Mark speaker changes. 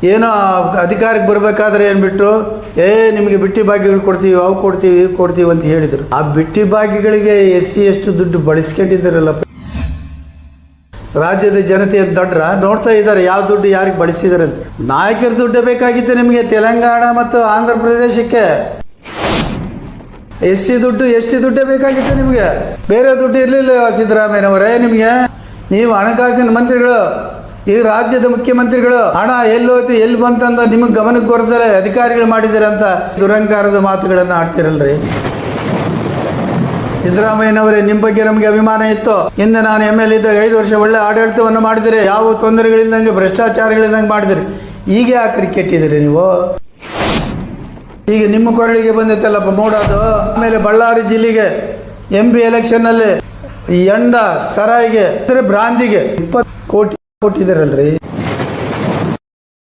Speaker 1: ಏನೋ ಅಧಿಕಾರಕ್ಕೆ ಬರಬೇಕಾದ್ರೆ ಏನ್ಬಿಟ್ರು, ನಿಮಗೆ ಬಿಟ್ಟಿ ಭಾಗ್ಯಗಳು ಕೊಡ್ತೀವಿ, ಅವು ಕೊಡ್ತೀವಿ, ಇವು ಕೊಡ್ತೀವಿ ಅಂತ ಹೇಳಿದರು. ಆ ಬಿಟ್ಟಿ ಭಾಗ್ಯಗಳಿಗೆ SC ಎಷ್ಟು ದುಡ್ಡು ಬಳಸ್ಕೊಂಡಿದ್ದಾರಲ್ಲ. ರಾಜ್ಯದ ಜನತೆಯ ದೊಡ್ಡ ನೋಡ್ತಾ ಇದ್ದಾರೆ ಯಾವ ದುಡ್ಡು ಯಾರಿಗೆ ಬಳಸಿದ್ದಾರೆ ಅಂತ. ನಾಯಕರ ದುಡ್ಡು ಬೇಕಾಗಿತ್ತು ನಿಮಗೆ ತೆಲಂಗಾಣ ಮತ್ತು ಆಂಧ್ರ ಪ್ರದೇಶಕ್ಕೆ. SC ದುಡ್ಡು ST ದುಡ್ಡೇ ಬೇಕಾಗಿತ್ತು ನಿಮಗೆ, ಬೇರೆ ದುಡ್ಡು ಇರಲಿಲ್ಲ ಸಿದ್ದರಾಮಯ್ಯನವರೇ. ನಿಮಗೆ ನೀವು ಹಣಕಾಸಿನ ಮಂತ್ರಿಗಳು, ಈ ರಾಜ್ಯದ ಮುಖ್ಯಮಂತ್ರಿಗಳು, ಹಣ ಎಲ್ಲೋಯ್ತು ಎಲ್ಲಿ ಬಂತಂದ ನಿಮಗೆ ಗಮನಕ್ಕೆ ಬರ್ತದೆ ಅಧಿಕಾರಿಗಳು ಮಾಡಿದ್ದೀರ ಅಂತ ದುರಂಕಾರದ ಮಾತುಗಳನ್ನು ಆಡ್ತಿರಲ್ರಿ. ಸಿದ್ದರಾಮಯ್ಯನವರೇ, ನಿಮ್ಮ ಬಗ್ಗೆ ನಮಗೆ ಅಭಿಮಾನ ಇತ್ತು. ಇಂದು ನಾನು MLA ಇದ್ದಾಗ 5 ವರ್ಷ ಒಳ್ಳೆ ಆಡಳಿತವನ್ನು ಮಾಡಿದಿರಿ, ಯಾವ ತೊಂದರೆಗಳಿಂದಂಗೆ ಭ್ರಷ್ಟಾಚಾರಗಳಿಂದಂಗೆ ಮಾಡಿದಿರಿ. ಈಗ ಯಾಕೆ ಕ್ರಿಕೆಟ್ಟಿದ್ದೀರಿ ನೀವು? ಈಗ ನಿಮ್ಮ ಕೊರಳಿಗೆ ಬಂದಿತ್ತಲ್ಲಪ್ಪ ಮೂಡೋದು. ಆಮೇಲೆ ಬಳ್ಳಾರಿ ಜಿಲ್ಲೆಗೆ MP ಎಲೆಕ್ಷನ್ನಲ್ಲಿ ಎಂಡ ಸರಾಯಿಗೆ ಬ್ರಾಂದಿಗೆ 20 ಕೋಟಿ ಕೊಟ್ಟಿದ್ದಾರಲ್ರಿ.